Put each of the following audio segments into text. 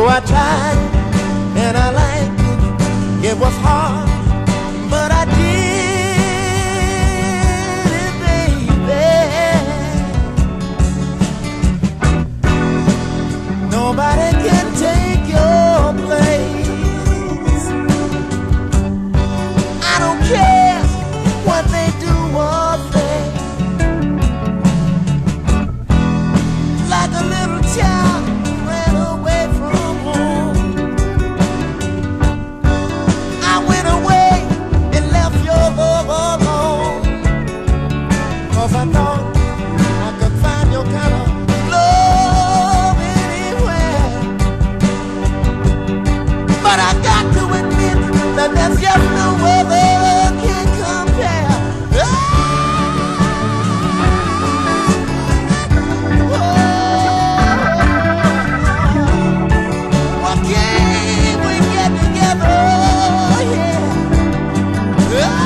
Though I tried and I liked it, it was hard, but I did it, baby. Nobody can take your place. I don't care what they do or say. Like a little child ran away from home, I went away and left your love alone. 'Cause I thought I could find your kind of love anywhere. But I got to admit that there's just no other can compare. What can we get together? Yeah.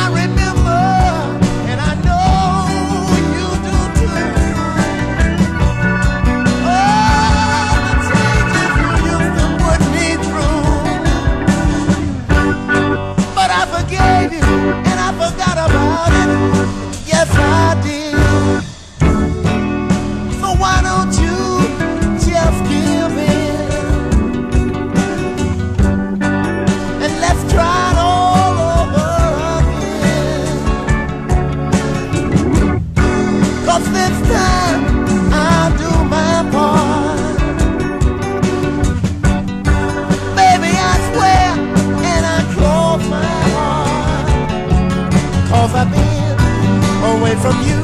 I remember, and I know you do too. Oh, the changes you used to put me through. But I forgave you, and I forgot about it. Yes, I did. So why don't you just give in, and let's try it all over again. 'Cause this time I'll do my part. Baby, I swear, and I close my heart. 'Cause I've been away from you